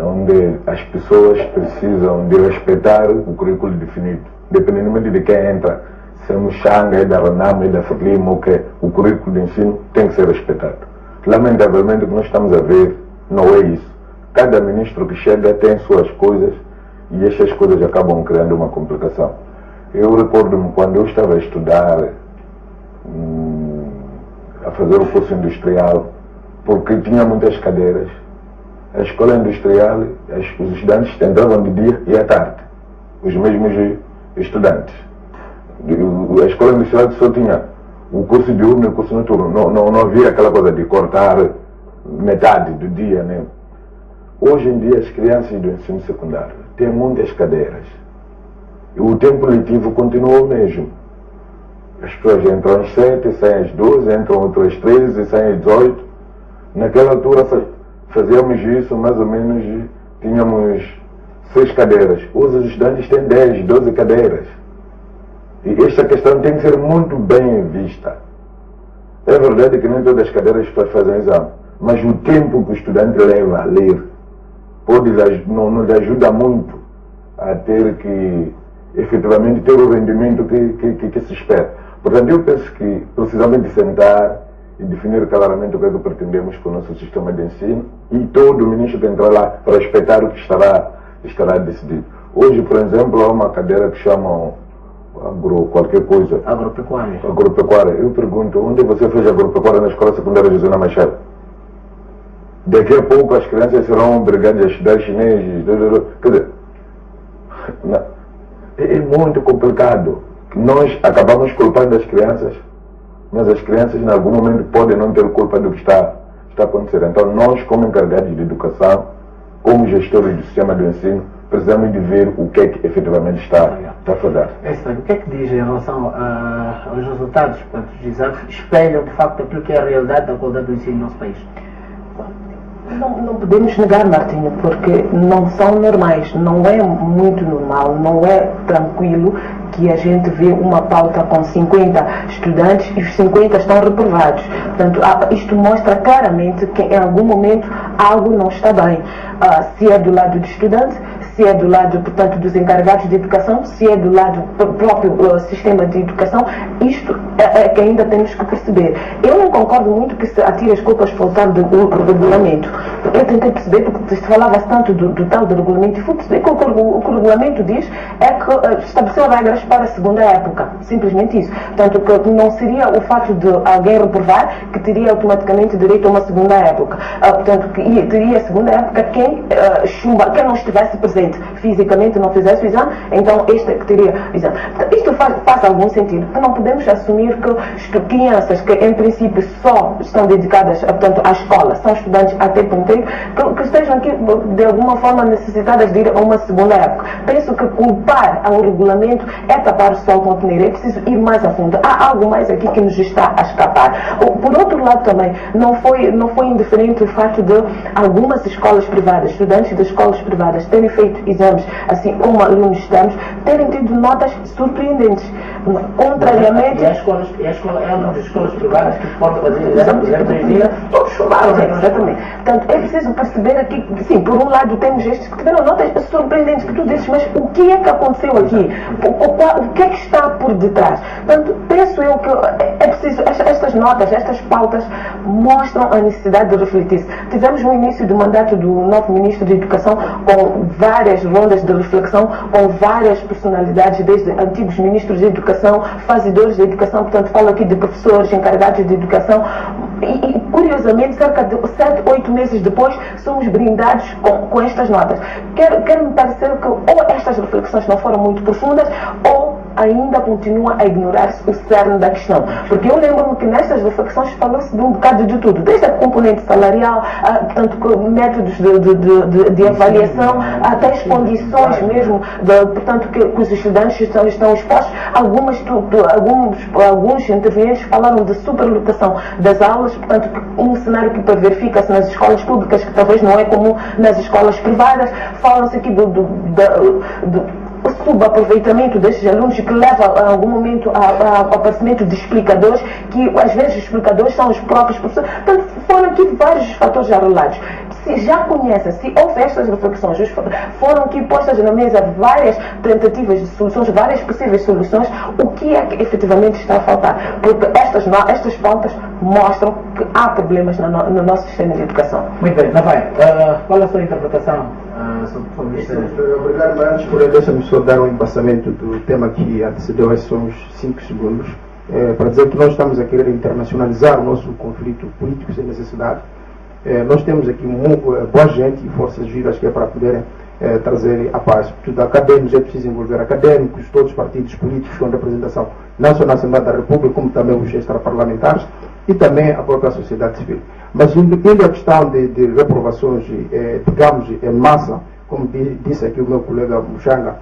onde as pessoas precisam de respeitar o currículo definido, independentemente de quem entra. Se é Muxanga, é da RENAMO, é da FRELIMO, que o currículo de ensino tem que ser respeitado. Lamentavelmente o que nós estamos a ver não é isso. Cada ministro que chega tem suas coisas e estas coisas acabam criando uma complicação. Eu recordo-me quando eu estava a estudar, a fazer o curso industrial, porque tinha muitas cadeiras. A escola industrial, os estudantes entravam de dia e à tarde, os mesmos estudantes. A escola industrial só tinha o curso diurno e o curso noturno. Não havia aquela coisa de cortar metade do dia, né? Hoje em dia as crianças do ensino secundário têm muitas cadeiras. E o tempo letivo continua o mesmo. As pessoas entram às 7, saem às 12, entram outras 13, saem às 18. Naquela altura fazíamos isso, mais ou menos, tínhamos 6 cadeiras. Hoje os estudantes têm 10, 12 cadeiras. E esta questão tem que ser muito bem vista. É verdade que nem todas as cadeiras as pessoas fazem exame, mas o tempo que o estudante leva a ler não lhe ajuda muito a ter que, efetivamente, ter o rendimento que se espera. Portanto, eu penso que precisamos de sentar e definir claramente o que é que pretendemos com o nosso sistema de ensino, e todo o ministro que entrar lá respeitar o que estará decidido. Hoje, por exemplo, há uma cadeira que chamam qualquer coisa. Agropecuária. Agropecuária. Eu pergunto, onde você fez agropecuária na escola secundária José Machado? Daqui a pouco as crianças serão obrigadas a estudar chinês. Quer dizer, é muito complicado. Nós acabamos culpando as crianças, mas as crianças em algum momento podem não ter culpa do que está acontecendo. Então nós, como encarregados de educação, como gestores do sistema de ensino, precisamos de ver o que é que efetivamente está a fazer. O que é que diz em relação aos resultados? Portanto, os exames espelham de facto aquilo que é a realidade da qualidade do ensino no nosso país? Não podemos negar, Martinho, porque não são normais, não é muito normal, não é tranquilo que a gente vê uma pauta com 50 estudantes e os 50 estão reprovados. Portanto, isto mostra claramente que em algum momento algo não está bem. Se é do lado do estudante, se é do lado, portanto, dos encarregados de educação, se é do lado do próprio sistema de educação, isto é que ainda temos que perceber. Eu não concordo muito que se atire as culpas para o tal do regulamento. Eu tentei perceber, porque se falava tanto do tal do regulamento, e fui perceber que o que o regulamento diz é que estabeleceu regras para a segunda época. Simplesmente isso. Portanto, que não seria o fato de alguém reprovar que teria automaticamente direito a uma segunda época. Portanto, que teria a segunda época quem não estivesse presente fisicamente, não fizesse o exame, então este que teria o exame. Isto faz algum sentido, porque não podemos assumir que crianças que em princípio só estão dedicadas portanto, à escola, são estudantes a tempo inteiro, que estejam aqui de alguma forma necessitadas de ir a uma segunda época. Penso que culpar ao regulamento é tapar o sol com a peneira, é preciso ir mais a fundo. Há algo mais aqui que nos está a escapar. Por outro lado também, não foi indiferente o fato de algumas escolas privadas, estudantes de escolas privadas terem feito exames, assim como alunos externos, terem tido notas surpreendentes. Contrariamente... E as escolas privadas que podem fazer exames em 3 dias, todos chamaram. Exatamente. Portanto, é preciso perceber aqui, sim, por um lado temos estes que tiveram notas surpreendentes, que tu dizes, mas o que é que aconteceu aqui? O que é que está por detrás? Portanto, penso eu que é preciso, estas notas, estas pautas mostram a necessidade de refletir-se. Tivemos no início do mandato do novo Ministro de Educação com várias rondas de reflexão, com várias personalidades, desde antigos ministros de educação, fazedores de educação, portanto falo aqui de professores encarregados de educação, e curiosamente, cerca de 7, 8 meses depois, somos brindados com estas notas. Quero-me parecer que ou estas reflexões não foram muito profundas, ou ainda continua a ignorar-se o cerne da questão. Porque eu lembro-me que nestas reflexões falou-se de um bocado de tudo, desde a componente salarial, portanto, métodos de avaliação, até as condições mesmo, portanto, que os estudantes estão expostos. Alguns intervenientes falaram de superlotação das aulas, portanto, um cenário que verifica-se nas escolas públicas, que talvez não é comum nas escolas privadas. Falam-se aqui o subaproveitamento destes alunos, que leva a algum momento ao aparecimento de explicadores, que às vezes os explicadores são os próprios professores. Portanto, foram aqui vários fatores arrolados. Se já conhecem, se houve estas reflexões, foram aqui postas na mesa várias tentativas de soluções, várias possíveis soluções, o que é que efetivamente está a faltar? Porque estas pautas mostram que há problemas no nosso sistema de educação. Muito bem, Navai, qual é a sua interpretação sobre isto? Obrigado, mas antes, porém, deixa-me só dar um embasamento do tema que antecedeu esses uns 5 segundos, para dizer que nós estamos a querer internacionalizar o nosso conflito político sem necessidade. Nós temos aqui boa gente e forças vivas que é para poderem trazer a paz. Tudo acadêmicos, é preciso envolver acadêmicos, todos os partidos políticos com representação não só na Assembleia da República, como também os extraparlamentares e também a própria sociedade civil. Mas indo a questão de reprovações, digamos, em massa, como disse aqui o meu colega Muxanga,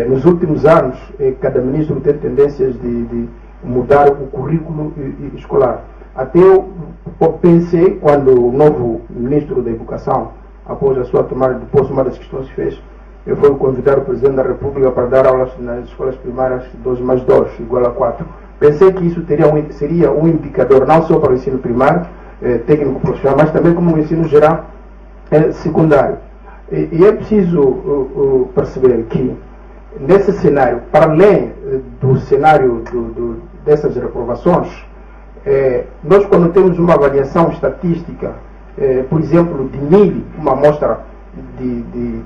nos últimos anos, cada ministro tem tendências de mudar o currículo escolar. Até eu pensei, quando o novo ministro da Educação, após a sua tomada de posse, uma das questões que fez, eu fui convidar o Presidente da República para dar aulas nas escolas primárias 2 mais 2 igual a 4. Pensei que isso seria um indicador não só para o ensino primário, técnico profissional, mas também como o ensino geral secundário. E é preciso perceber que, nesse cenário, para além do cenário dessas reprovações, nós, quando temos uma avaliação estatística, por exemplo, de 1000, uma amostra de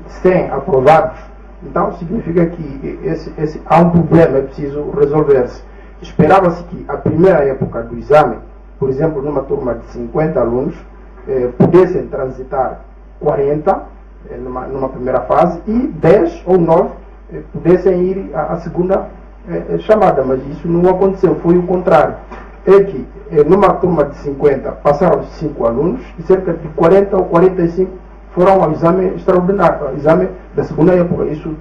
100 aprovados, então significa que há um problema, é preciso resolver-se. Esperava-se que a primeira época do exame, por exemplo, numa turma de 50 alunos, pudessem transitar 40 numa primeira fase e 10 ou 9 pudessem ir à segunda chamada, mas isso não aconteceu, foi o contrário. É que numa turma de 50 passaram 5 alunos e cerca de 40 ou 45 foram ao exame extraordinário, ao exame da segunda época. Isso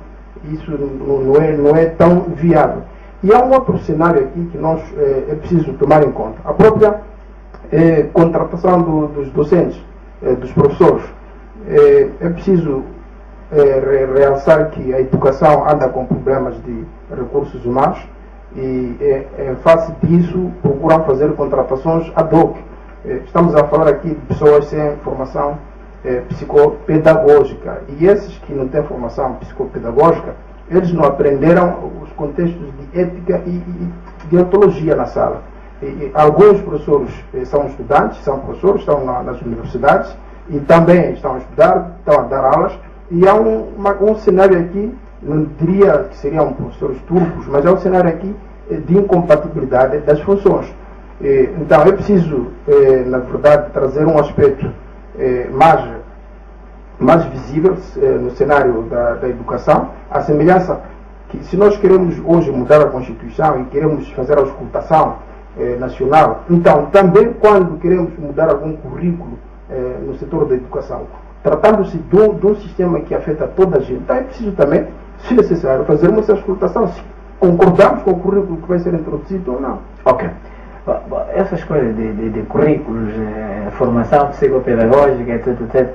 não é tão viável. E há um outro cenário aqui que nós é preciso tomar em conta. A própria contratação dos docentes, dos professores. É preciso realçar que a educação anda com problemas de recursos humanos e, em face disso, procuram fazer contratações ad hoc. Estamos a falar aqui de pessoas sem formação psicopedagógica, e esses que não têm formação psicopedagógica, eles não aprenderam os contextos de ética e de ontologia na sala. E alguns professores são estudantes, são professores, estão nas universidades e também estão a estudar, estão a dar aulas, e há um cenário aqui, não diria que seriam professores turcos, mas há um cenário aqui de incompatibilidade das funções. Então é preciso, na verdade, trazer um aspecto mais visível no cenário da educação, a semelhança que, se nós queremos hoje mudar a Constituição e queremos fazer a auscultação nacional, então também quando queremos mudar algum currículo no setor da educação, tratando-se de um sistema que afeta toda a gente, então é preciso também, se necessário, fazermos essa auscultação, se concordamos com o currículo que vai ser introduzido ou não. Ok. Essas coisas de currículos, formação psicopedagógica, etc.,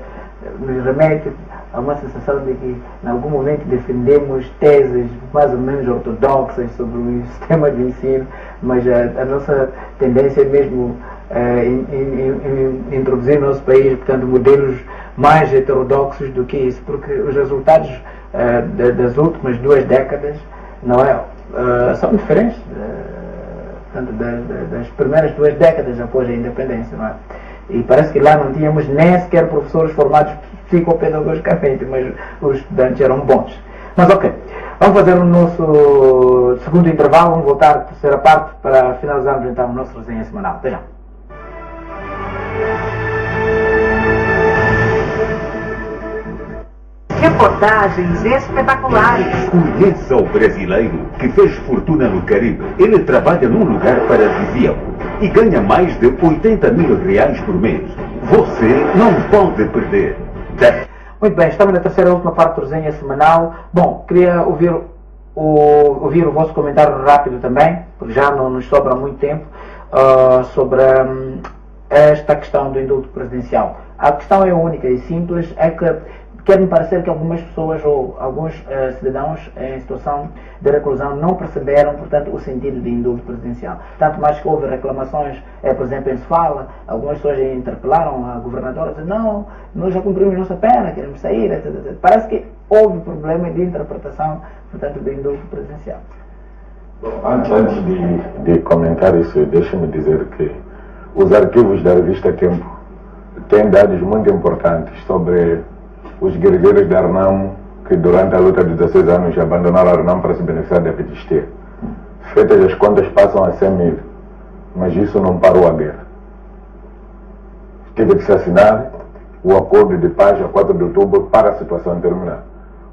nos remete a uma sensação de que, em algum momento, defendemos teses mais ou menos ortodoxas sobre o sistema de ensino, mas a nossa tendência é mesmo introduzir no nosso país, portanto, modelos mais heterodoxos do que isso, porque os resultados das últimas 2 décadas são diferentes das primeiras 2 décadas após a independência, não é? E parece que lá não tínhamos nem sequer professores formados psicopedagogicamente, mas os estudantes eram bons. Mas ok, vamos fazer o nosso segundo intervalo, vamos voltar à terceira parte para finalizarmos então o nosso resenha semanal. Até já. Reportagens espetaculares. Conheça o brasileiro que fez fortuna no Caribe. Ele trabalha num lugar paradisíaco e ganha mais de 80 mil reais por mês. Você não pode perder. Muito bem, estamos na terceira e última parte do resenha semanal. Bom, queria ouvir o vosso comentário rápido também, porque já não nos sobra muito tempo, sobre esta questão do indulto presidencial. A questão é única e simples, é que quer-me parecer que algumas pessoas ou alguns cidadãos em situação de reclusão não perceberam, portanto, o sentido de indulto presidencial. Tanto mais que houve reclamações, por exemplo, em Sofala, algumas pessoas interpelaram a governadora, dizendo, não, nós já cumprimos nossa pena, queremos sair, etc. Parece que houve problema de interpretação, portanto, do indulto presidencial. Bom, antes de comentar isso, deixe-me dizer que os arquivos da revista Tempo têm dados muito importantes sobre os guerrilheiros da Arnamo que durante a luta de 16 anos abandonaram a Arnamo para se beneficiar da petistia. Feitas as contas, passam a 100 mil, mas isso não parou a guerra. Teve que se assinar o acordo de paz a 4 de outubro para a situação terminar.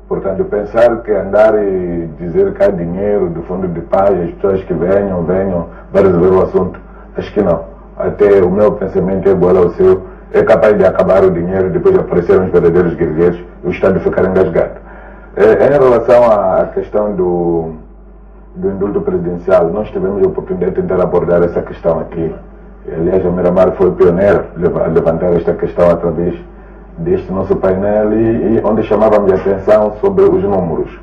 Portanto, pensar que andar e dizer que há dinheiro do fundo de paz, as pessoas que venham para resolver o assunto, acho que não. Até o meu pensamento é igual ao seu. É capaz de acabar o dinheiro e depois aparecerem os verdadeiros guerrilheiros e o Estado ficar engasgado. Em relação à questão do indulto presidencial, nós tivemos a oportunidade de tentar abordar essa questão aqui. Aliás, a Miramar foi pioneira a levantar esta questão através deste nosso painel e onde chamávamos a atenção sobre os números.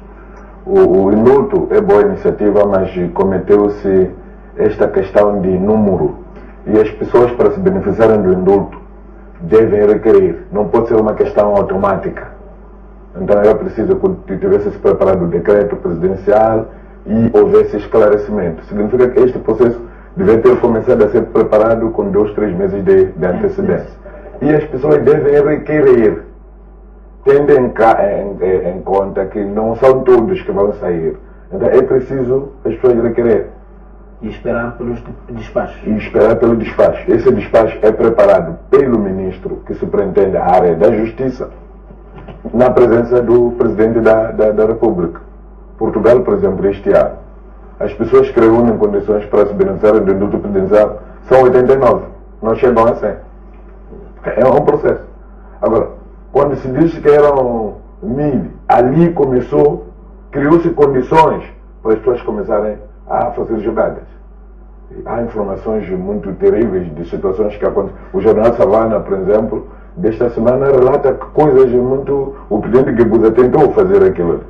O indulto é boa iniciativa, mas cometeu-se esta questão de número. E as pessoas, para se beneficiarem do indulto, devem requerer. Não pode ser uma questão automática. Então era preciso que tivesse se preparado o decreto presidencial e houvesse esclarecimento. Significa que este processo deve ter começado a ser preparado com 2, 3 meses de antecedência. E as pessoas devem requerer, tendo em conta que não são todos que vão sair. Então é preciso as pessoas requerer. E esperar pelos despachos. E esperar pelo despacho. Esse despacho é preparado pelo ministro que superintende a área da Justiça, na presença do Presidente da República. Portugal, por exemplo, este ano, as pessoas que reúnem condições para se beneficiarem do indulto presidencial são 89, não chegam a 100. É um processo. Agora, quando se diz que eram 1000, ali criou-se condições para as pessoas começarem a fazer jogadas. Há informações muito terríveis de situações que acontecem. O jornal Savana, por exemplo, desta semana relata que coisas muito... O presidente Guebuza tentou fazer aquilo,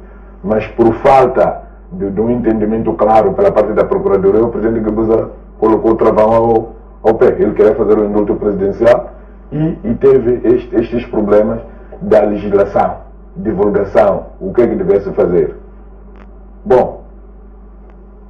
mas por falta de um entendimento claro pela parte da Procuradoria, o presidente Guebuza colocou o travão ao pé. Ele queria fazer o indulto presidencial e teve estes problemas da legislação, divulgação, o que é que devesse fazer. Bom,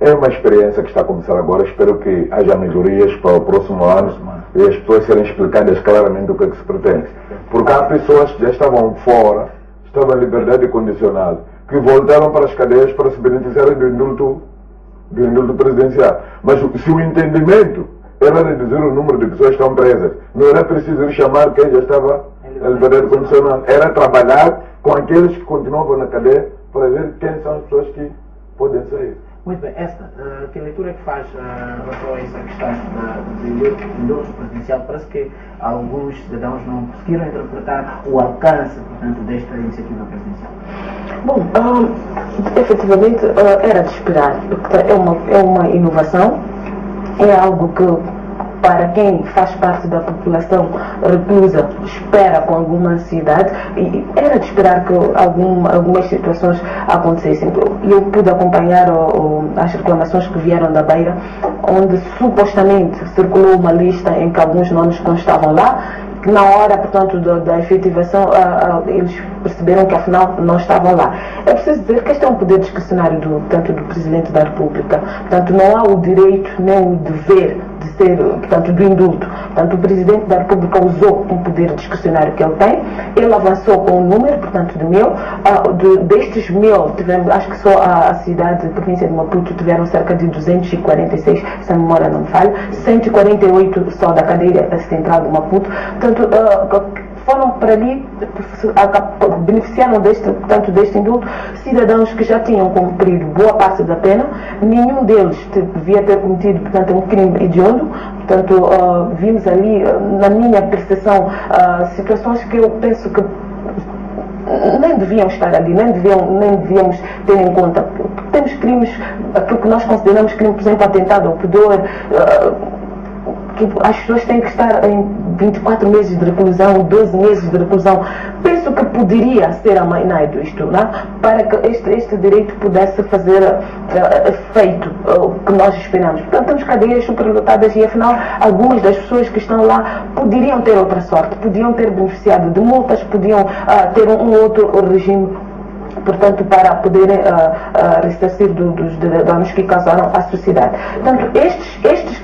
é uma experiência que está a começar agora. Espero que haja melhorias para o próximo ano e as pessoas serem explicadas claramente o que é que se pretende. Porque há pessoas que já estavam fora, estavam em liberdade condicional, que voltaram para as cadeias para se beneficiarem do indulto presidencial. Mas se o entendimento era reduzir o número de pessoas que estão presas, não era preciso ir chamar quem já estava em liberdade condicional. Era trabalhar com aqueles que continuavam na cadeia para ver quem são as pessoas que podem sair. Muito bem, que leitura que faz relação a essa questão do indulto presidencial? Parece que alguns cidadãos não conseguiram interpretar o alcance, portanto, desta iniciativa presidencial. Bom, efetivamente era de esperar. É uma inovação, é algo que para quem faz parte da população reclusa espera com alguma ansiedade, e era de esperar que algumas situações acontecessem. Eu pude acompanhar as reclamações que vieram da Beira, onde supostamente circulou uma lista em que alguns nomes constavam lá, que na hora, portanto, da efetivação, eles perceberam que afinal não estavam lá. É preciso dizer que este é um poder discricionário do Presidente da República. Portanto, não há o direito nem o dever de ser, portanto, do indulto. Portanto, o Presidente da República usou um poder discricionário que ele tem. Ele avançou com um número, portanto, de 1000. Destes 1000, acho que só a cidade, a província de Maputo, tiveram cerca de 246, se a memória não me falha, 148 só da cadeia central de Maputo. Portanto, foram para ali, beneficiaram deste indulto cidadãos que já tinham cumprido boa parte da pena. Nenhum deles devia ter cometido, portanto, um crime hediondo. Portanto, vimos ali, na minha percepção, situações que eu penso que nem deviam estar ali, nem devíamos ter em conta. Temos crimes, aquilo que nós consideramos crime, por exemplo, atentado ao pudor, que as pessoas têm que estar em 24 meses de reclusão, 12 meses de reclusão. Penso que poderia ser amainado isto, né? Para que este direito pudesse fazer efeito o que nós esperamos. Portanto, temos cadeias superlotadas e, afinal, algumas das pessoas que estão lá poderiam ter outra sorte, podiam ter beneficiado de multas, podiam ter um outro regime, portanto, para poderem ressarcir dos danos que causaram à sociedade. Portanto, estes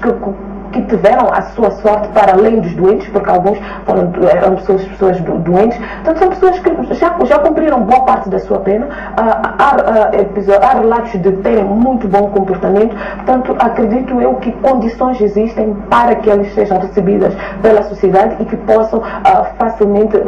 que tiveram a sua sorte para além dos doentes, porque alguns eram pessoas doentes, portanto, são pessoas que já cumpriram boa parte da sua pena. Há relatos de terem muito bom comportamento. Portanto, acredito eu que condições existem para que elas sejam recebidas pela sociedade e que possam facilmente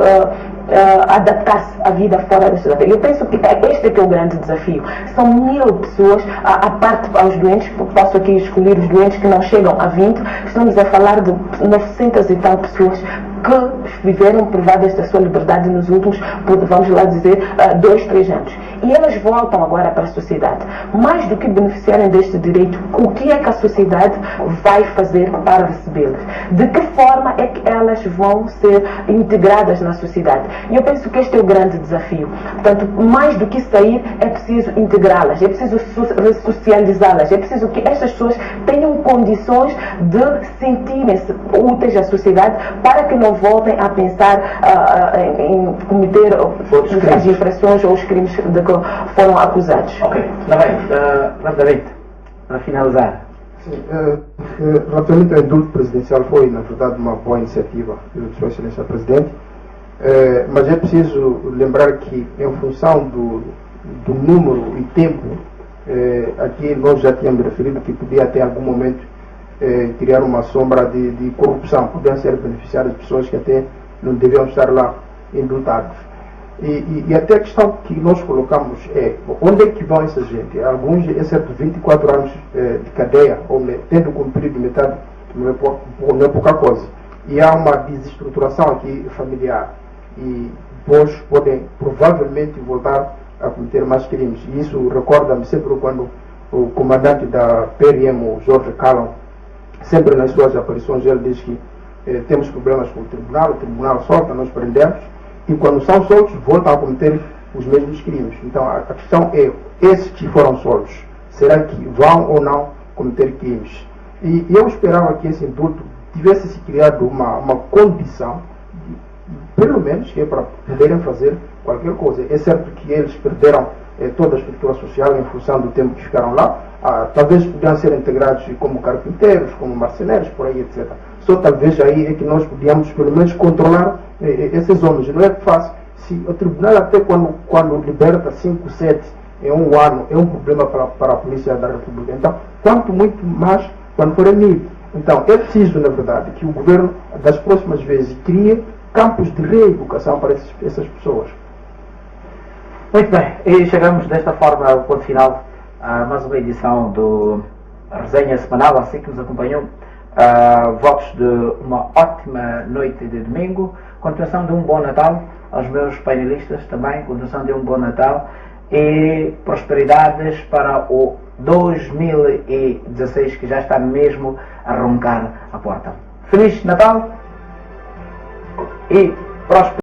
adaptar-se à vida fora da cidade. Eu penso que este é que é o grande desafio. São 1000 pessoas, à parte aos doentes, posso aqui escolher os doentes que não chegam a 20, estamos a falar de 900 e tal pessoas que viveram privadas da sua liberdade nos últimos, vamos lá dizer, 2, 3 anos. e elas voltam agora para a sociedade. Mais do que beneficiarem deste direito, o que é que a sociedade vai fazer para recebê-las? De que forma é que elas vão ser integradas na sociedade? E eu penso que este é o grande desafio. Portanto, mais do que sair, é preciso integrá-las, é preciso ressocializá-las, é preciso que estas pessoas tenham condições de sentirem-se úteis à sociedade para que não voltem a pensar em cometer as infrações ou os crimes de que foram acusados. Ok, está bem. Rapidamente, para finalizar. Sim, relativamente ao indulto presidencial, foi, na verdade, uma boa iniciativa de Sua Excelência Presidente, mas é preciso lembrar que, em função do número e tempo, aqui nós já tínhamos referido que podia até algum momento criar uma sombra de corrupção, podiam ser beneficiadas pessoas que até não deviam estar lá indultados. E até a questão que nós colocamos é, onde é que vão essa gente? Alguns, é certo, 24 anos de cadeia, ou tendo cumprido metade, não é pouca coisa. E há uma desestruturação aqui familiar. E depois podem provavelmente voltar a cometer mais crimes. E isso recorda-me sempre quando o comandante da PRM, o Jorge Calão, sempre nas suas aparições, ele diz que temos problemas com o tribunal solta, nós prendemos, e quando são soltos, voltam a cometer os mesmos crimes. Então a questão é, esses que foram soltos, será que vão ou não cometer crimes? E eu esperava que esse indulto tivesse se criado uma condição, pelo menos, que é para poderem fazer qualquer coisa. É certo que eles perderam toda a estrutura social em função do tempo que ficaram lá. Talvez podiam ser integrados como carpinteiros, como marceneiros, por aí, etc. Só talvez aí é que nós podíamos, pelo menos, controlar esses homens. Não é fácil. Se o tribunal, até quando liberta 5, 7 em um ano, é um problema para a Polícia da República. Então, quanto muito mais quando for em 1000. Então, é preciso, na verdade, que o governo, das próximas vezes, crie campos de reeducação para essas pessoas. Muito bem, e chegamos desta forma ao ponto final a mais uma edição do Resenha Semanal. Assim que nos acompanhou, votos de uma ótima noite de domingo, continuação de um bom Natal aos meus painelistas também, continuação de um bom Natal e prosperidades para o 2016 que já está mesmo a roncar a porta. Feliz Natal e próspero.